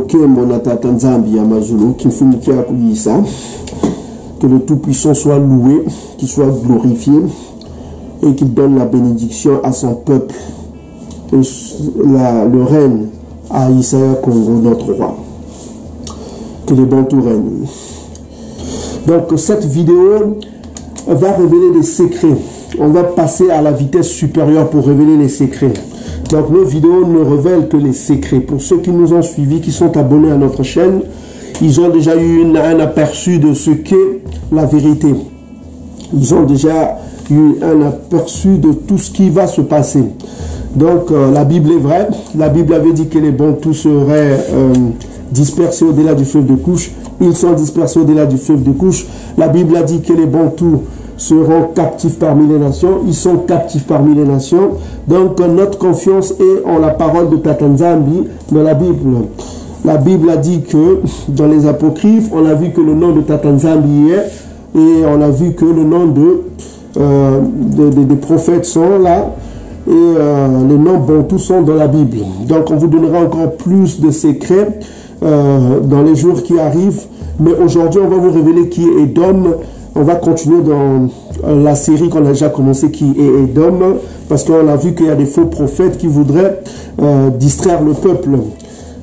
Kembo Natata Nzambi Amazulu, Kimfunikia Kuyisa, que le Tout-Puissant soit loué, qu'il soit glorifié et qu'il donne la bénédiction à son peuple, et le règne à Isaiah Congo, notre roi. Que les bons tout règnent. Donc cette vidéo va révéler des secrets. On va passer à la vitesse supérieure pour révéler les secrets. Donc nos vidéos ne révèlent que les secrets. Pour ceux qui nous ont suivis, qui sont abonnés à notre chaîne, ils ont déjà eu un aperçu de ce qu'est la vérité. Ils ont déjà eu un aperçu de tout ce qui va se passer. Donc la Bible est vraie. La Bible avait dit que les Bantous seraient dispersés au-delà du fleuve de Couche. Ils sont dispersés au-delà du fleuve de Couche. La Bible a dit que les Bantous seront captifs parmi les nations. Ils sont captifs parmi les nations. Donc notre confiance est en la parole de Tata Nzambi dans la Bible. La Bible a dit que dans les apocryphes, on a vu que le nom de Tata Nzambi est, et on a vu que le nom des prophètes sont là, et les noms Bantous sont dans la Bible. Donc on vous donnera encore plus de secrets dans les jours qui arrivent. Mais aujourd'hui, on va vous révéler qui est Edom. On va continuer dans la série qu'on a déjà commencé, qui est Edom, parce qu'on a vu qu'il y a des faux prophètes qui voudraient distraire le peuple.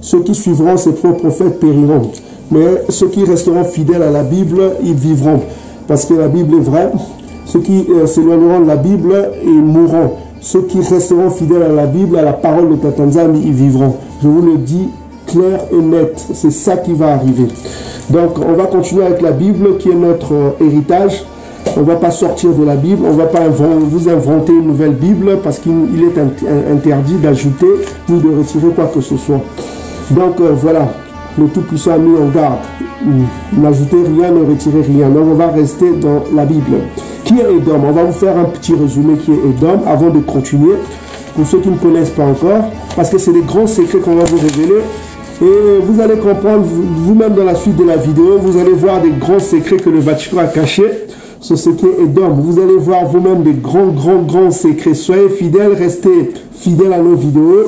Ceux qui suivront ces faux prophètes périront. Mais ceux qui resteront fidèles à la Bible, ils vivront. Parce que la Bible est vraie. Ceux qui s'éloigneront de la Bible, ils mourront. Ceux qui resteront fidèles à la Bible, à la parole de Tata Nzambi, ils vivront. Je vous le dis clair et net. C'est ça qui va arriver. Donc, on va continuer avec la Bible, qui est notre héritage. On ne va pas sortir de la Bible. On ne va pas vous inventer une nouvelle Bible, parce qu'il est interdit d'ajouter ni de retirer quoi que ce soit. Donc, voilà. Le Tout-Puissant a mis en garde. N'ajoutez rien, ne retirez rien. Donc, on va rester dans la Bible. Qui est Edom? On va vous faire un petit résumé qui est Edom avant de continuer. Pour ceux qui ne connaissent pas encore, parce que c'est des grands secrets qu'on va vous révéler. Et vous allez comprendre vous-même dans la suite de la vidéo. Vous allez voir des grands secrets que le Vatican a cachés sur ce qui est Edom. Vous allez voir vous-même des grands secrets. Soyez fidèles, restez fidèles à nos vidéos.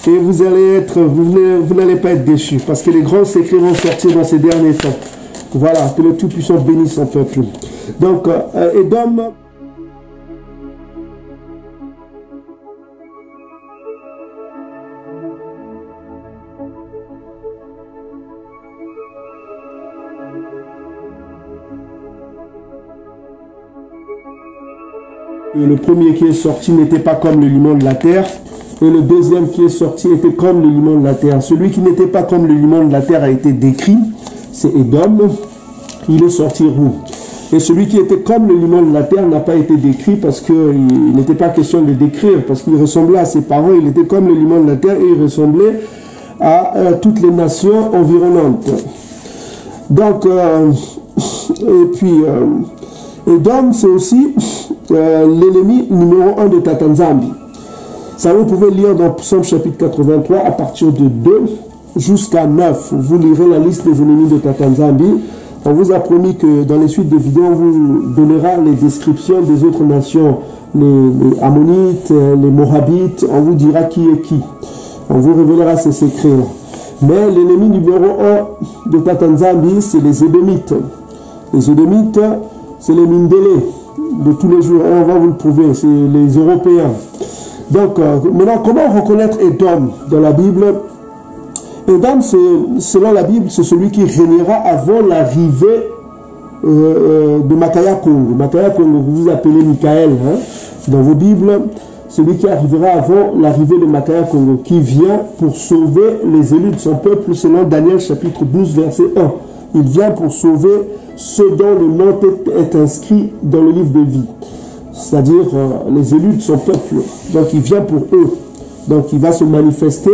Et vous n'allez pas être déçus, parce que les grands secrets vont sortir dans ces derniers temps. Voilà, que le Tout-Puissant bénisse son peuple. Donc, Edom... Le premier qui est sorti n'était pas comme le limon de la terre. Et le deuxième qui est sorti était comme le limon de la terre. Celui qui n'était pas comme le limon de la terre a été décrit. C'est Edom. Il est sorti roux. Et celui qui était comme le limon de la terre n'a pas été décrit, parce qu'il n'était pas question de le décrire. Parce qu'il ressemblait à ses parents. Il était comme le limon de la terre et il ressemblait à toutes les nations environnantes. Donc, et puis, Edom, c'est aussi l'ennemi numéro 1 de Tata Nzambi. Ça, vous pouvez lire dans Psaume chapitre 83 à partir de 2 jusqu'à 9. Vous lirez la liste des ennemis de Tata Nzambi. On vous a promis que dans les suites de vidéos, on vous donnera les descriptions des autres nations, les Ammonites, les Moabites. On vous dira qui est qui. On vous révélera ces secrets-là. Mais l'ennemi numéro 1 de Tata Nzambi, c'est les Édomites. Les Édomites, c'est les Mindélé de tous les jours. On va vous le prouver, c'est les Européens. Donc, maintenant, comment reconnaître Edom dans la Bible? Edom, selon la Bible, c'est celui qui régnera avant l'arrivée de Makaya Congo. Makaya Congo, vous appelez Michael dans vos Bibles, celui qui arrivera avant l'arrivée de Makaya Congo, qui vient pour sauver les élus de son peuple, selon Daniel chapitre 12, verset 1. Il vient pour sauver ceux dont le nom est inscrit dans le livre de vie. C'est-à-dire les élus de son peuple. Donc il vient pour eux. Donc il va se manifester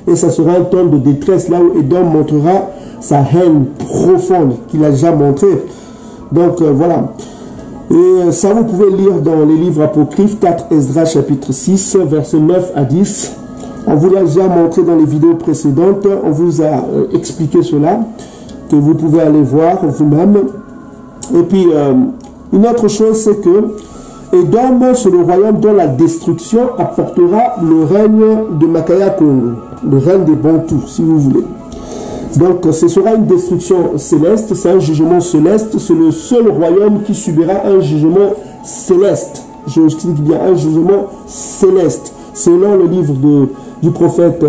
et ça sera un temps de détresse là où Edom montrera sa haine profonde qu'il a déjà montrée. Donc voilà. Et ça vous pouvez lire dans les livres apocryphes, 4 Esdras chapitre 6, versets 9 à 10. On vous l'a déjà montré dans les vidéos précédentes. On vous a expliqué cela, que vous pouvez aller voir vous-même. Et puis une autre chose, c'est que Edom, c'est le royaume dont la destruction apportera le règne de Makaya Congo, le règne des Bantous, si vous voulez. Donc ce sera une destruction céleste, c'est un jugement céleste, c'est le seul royaume qui subira un jugement céleste. Je explique bien, un jugement céleste. Selon le livre du prophète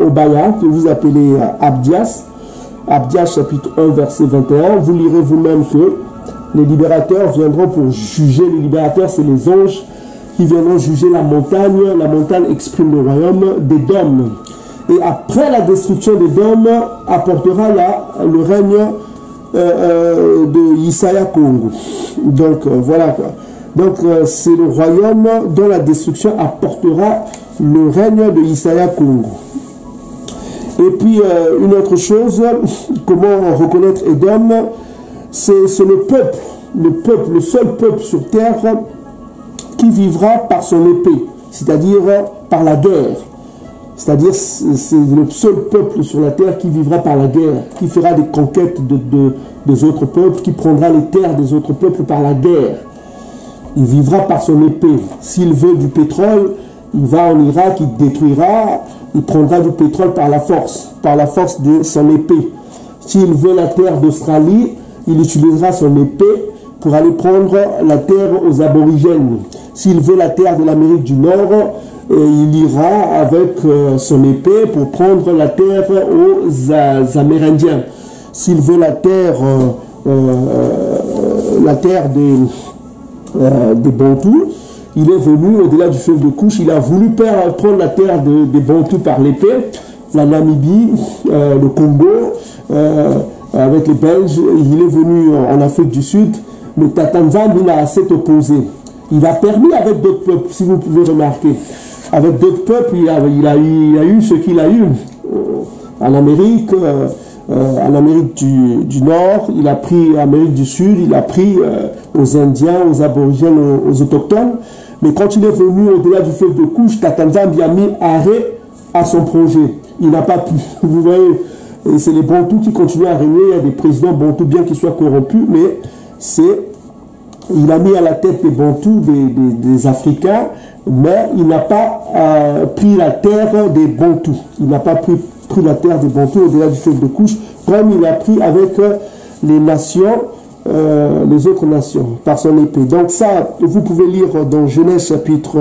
Obaya, que vous appelez Abdias, Abdias chapitre 1 verset 21, vous lirez vous-même que les libérateurs viendront pour juger. Les libérateurs, c'est les anges qui viendront juger la montagne. La montagne exprime le royaume d'Édom. Et après la destruction d'Édom, apportera le règne de Isaiah Congo. Donc voilà quoi. Donc c'est le royaume dont la destruction apportera le règne de Isaiah Congo. Et puis une autre chose, comment reconnaître Édom? C'est le peuple, le seul peuple sur terre qui vivra par son épée, c'est-à-dire par la guerre. C'est-à-dire c'est le seul peuple sur la terre qui vivra par la guerre, qui fera des conquêtes des autres peuples, qui prendra les terres des autres peuples par la guerre. Il vivra par son épée. S'il veut du pétrole, il va en Irak, il détruira, il prendra du pétrole par la force de son épée. S'il veut la terre d'Australie, il utilisera son épée pour aller prendre la terre aux aborigènes. S'il veut la terre de l'Amérique du Nord, il ira avec son épée pour prendre la terre aux Amérindiens. S'il veut la terre des Bantous, il est venu au-delà du fleuve de Couche, il a voulu prendre la terre des Bantous par l'épée, la Namibie, le Congo, avec les Belges, il est venu en Afrique du Sud, mais Tata Nzambe s'est opposé. Il a permis avec d'autres peuples, si vous pouvez remarquer. Avec d'autres peuples, il a eu ce qu'il a eu. En Amérique du Nord, il a pris Amérique du Sud, il a pris aux Indiens, aux Aborigènes, aux Autochtones. Mais quand il est venu au-delà du fleuve de Couche, Tata Nzambe a mis arrêt à son projet. Il n'a pas pu. Vous voyez, c'est les Bantous qui continuent à régner. Il y a des présidents Bantous, bien qu'ils soient corrompus, mais il a mis à la tête des Bantous, des Africains, mais il n'a pas pris la terre des Bantous. Il n'a pas pris la terre des Bantous au-delà du fleuve de Couche, comme il a pris avec les nations, les autres nations, par son épée. Donc ça, vous pouvez lire dans Genèse chapitre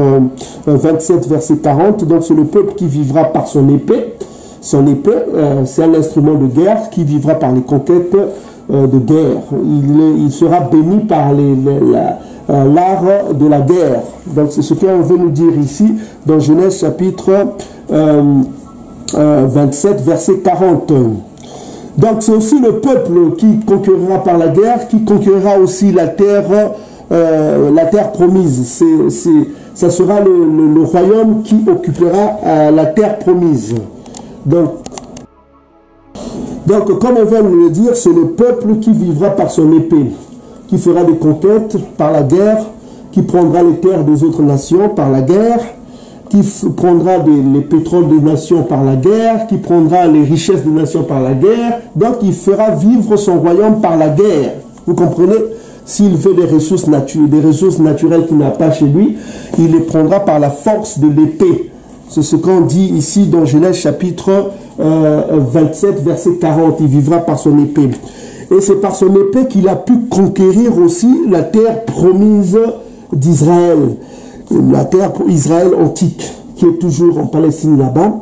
27, verset 40. Donc c'est le peuple qui vivra par son épée. Son épée, c'est un instrument de guerre qui vivra par les conquêtes de guerre. Il sera béni par l'art de la guerre. Donc c'est ce qu'on veut nous dire ici dans Genèse chapitre 27, verset 40. Donc c'est aussi le peuple qui conquérera par la guerre, qui conquérera aussi la terre promise. Ça sera le royaume qui occupera la terre promise. Donc, comme on vient de le dire, c'est le peuple qui vivra par son épée, qui fera des conquêtes par la guerre, qui prendra les terres des autres nations par la guerre, qui prendra les pétroles des nations par la guerre, qui prendra les richesses des nations par la guerre. Donc, il fera vivre son royaume par la guerre. Vous comprenez? S'il veut des ressources naturelles qu'il n'a pas chez lui, il les prendra par la force de l'épée. C'est ce qu'on dit ici dans Genèse chapitre 27, verset 40. Il vivra par son épée. Et c'est par son épée qu'il a pu conquérir aussi la terre promise d'Israël. La terre pour Israël antique, qui est toujours en Palestine là-bas.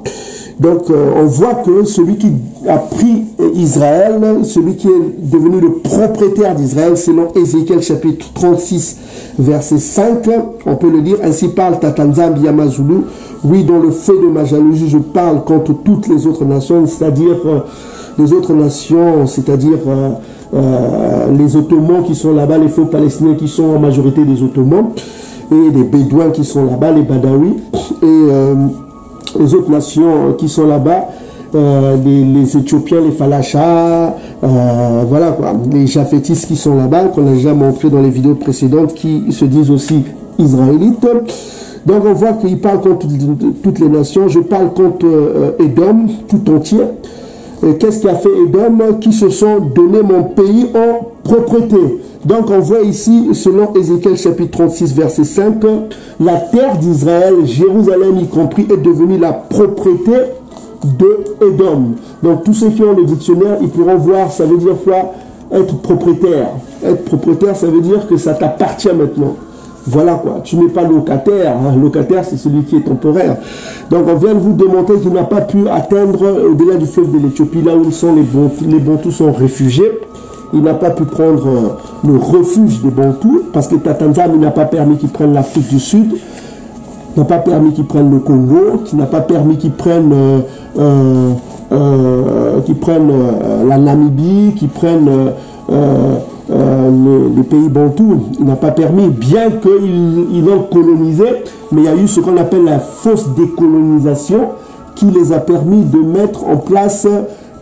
Donc on voit que celui qui a pris Israël, celui qui est devenu le propriétaire d'Israël, selon Ézéchiel chapitre 36, verset 5, on peut le dire, ainsi parle Tata Nzambe Yamazulu, oui, dans le feu de ma jalousie, je parle contre toutes les autres nations, c'est-à-dire les autres nations, c'est-à-dire les Ottomans qui sont là-bas, les faux Palestiniens qui sont en majorité des Ottomans, et les Bédouins qui sont là-bas, les Badawi, et les autres nations qui sont là-bas, les Éthiopiens, les Falachas, voilà quoi, les Japhétistes qui sont là-bas, qu'on a déjà montré dans les vidéos précédentes, qui se disent aussi israélites. Donc on voit qu'il parle contre toutes les nations. Je parle contre Édom tout entier. Qu'est-ce qu'a fait Édom? Qui se sont donné mon pays en propriété. Donc on voit ici, selon Ézéchiel chapitre 36, verset 5, la terre d'Israël, Jérusalem y compris, est devenue la propriété de Édom. Donc tous ceux qui ont le dictionnaire, ils pourront voir, ça veut dire quoi? Être propriétaire. Être propriétaire, ça veut dire que ça t'appartient maintenant. Voilà quoi, tu n'es pas locataire, hein. Locataire c'est celui qui est temporaire. Donc on vient de vous démontrer qu'il n'a pas pu atteindre au-delà du fleuve de l'Éthiopie, là où sont les Bantous sont réfugiés. Il n'a pas pu prendre le refuge des Bantous, parce que Tatanzam n'a pas permis qu'ils prennent l'Afrique du Sud, n'a pas permis qu'ils prennent le Congo, qui n'a pas permis qu'ils prennent la Namibie, qu'ils prennent les pays bantous. Il n'a pas permis, bien qu'ils l'ont colonisé, mais il y a eu ce qu'on appelle la fausse décolonisation qui les a permis de mettre en place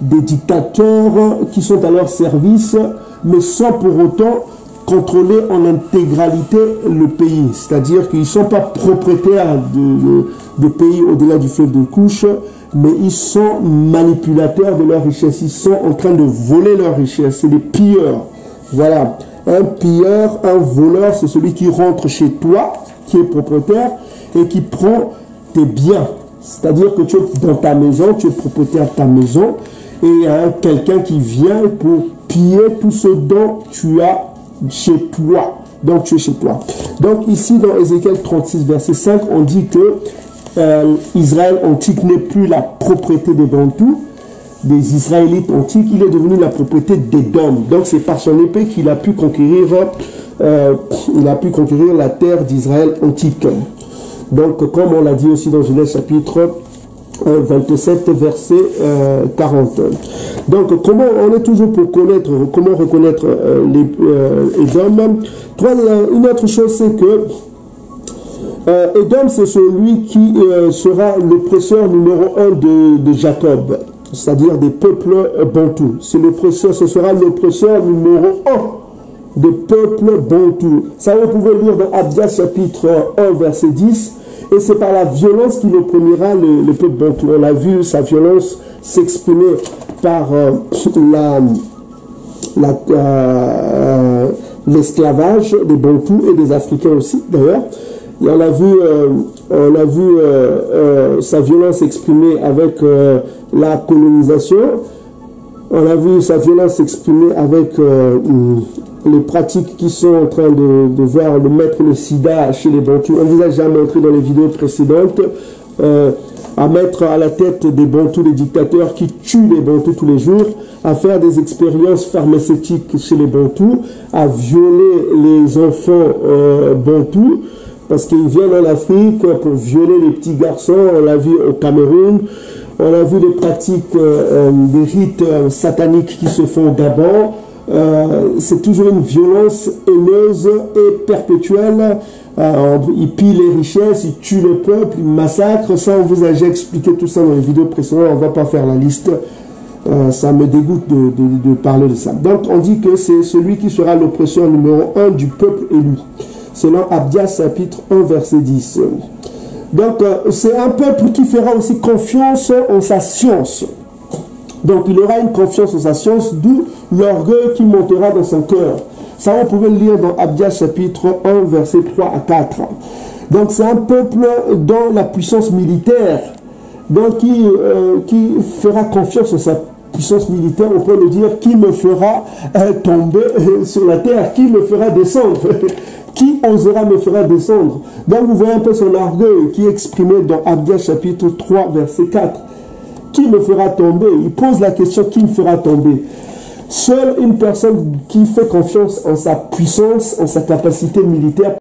des dictateurs qui sont à leur service, mais sans pour autant contrôler en intégralité le pays. C'est-à-dire qu'ils ne sont pas propriétaires de pays au-delà du fleuve de Couche, mais ils sont manipulateurs de leur richesse. Ils sont en train de voler leur richesse. C'est des pilleurs. Voilà. Un pilleur, un voleur, c'est celui qui rentre chez toi, qui est propriétaire, et qui prend tes biens. C'est-à-dire que tu es dans ta maison, tu es propriétaire de ta maison, et il y a quelqu'un qui vient pour piller tout ce dont tu as chez toi. Donc tu es chez toi. Donc ici dans Ézéchiel 36 verset 5, on dit que Israël antique n'est plus la propriété des Bantous, des Israélites antiques, il est devenu la propriété d'Édom. Donc c'est par son épée qu'il a pu conquérir la terre d'Israël antique. Donc comme on l'a dit aussi dans Genèse chapitre 27 verset 40. Donc comment on est toujours pour connaître, comment reconnaître les Édom. Une autre chose, c'est que Édom, c'est celui qui sera l'oppresseur numéro 1 de Jacob, c'est-à-dire des peuples bantous. C'est l'oppresseur, ce sera l'oppresseur numéro 1 des peuples bantous. Ça, vous pouvez lire dans Abdias chapitre 1 verset 10. Et c'est par la violence qu'il opprimera le peuple bantou. On a vu sa violence s'exprimer par l'esclavage des Bantous et des Africains aussi, d'ailleurs. Et on a vu sa violence s'exprimer avec la colonisation. On a vu sa violence s'exprimer avec les pratiques qui sont en train de voir le mettre le sida chez les Bantous. On vous a déjà montré dans les vidéos précédentes à mettre à la tête des Bantous des dictateurs qui tuent les Bantous tous les jours, à faire des expériences pharmaceutiques chez les Bantous, à violer les enfants Bantous, parce qu'ils viennent en Afrique pour violer les petits garçons. On l'a vu au Cameroun. On a vu les pratiques des rites sataniques qui se font au Gabon. C'est toujours une violence haineuse et perpétuelle. Ils pillent les richesses, ils tuent le peuple, ils massacrent. Ça, on vous a déjà expliqué tout ça dans les vidéos précédentes. On ne va pas faire la liste. Ça me dégoûte de parler de ça. Donc, on dit que c'est celui qui sera l'oppresseur numéro 1 du peuple élu. Selon Abdias chapitre 1 verset 10. Donc, c'est un peuple qui fera aussi confiance en sa science. Donc, il aura une confiance en sa science, d'où l'orgueil qui montera dans son cœur. Ça, vous pouvez le lire dans Abdias chapitre 1, verset 3 à 4. Donc, c'est un peuple dans la puissance militaire, donc qui fera confiance en sa puissance militaire, au point de dire qui me fera tomber sur la terre, qui me fera descendre. Qui osera me fera descendre? Donc vous voyez un peu son orgueil qui est exprimé dans Abdias chapitre 3 verset 4. Qui me fera tomber? Il pose la question, qui me fera tomber? Seule une personne qui fait confiance en sa puissance, en sa capacité militaire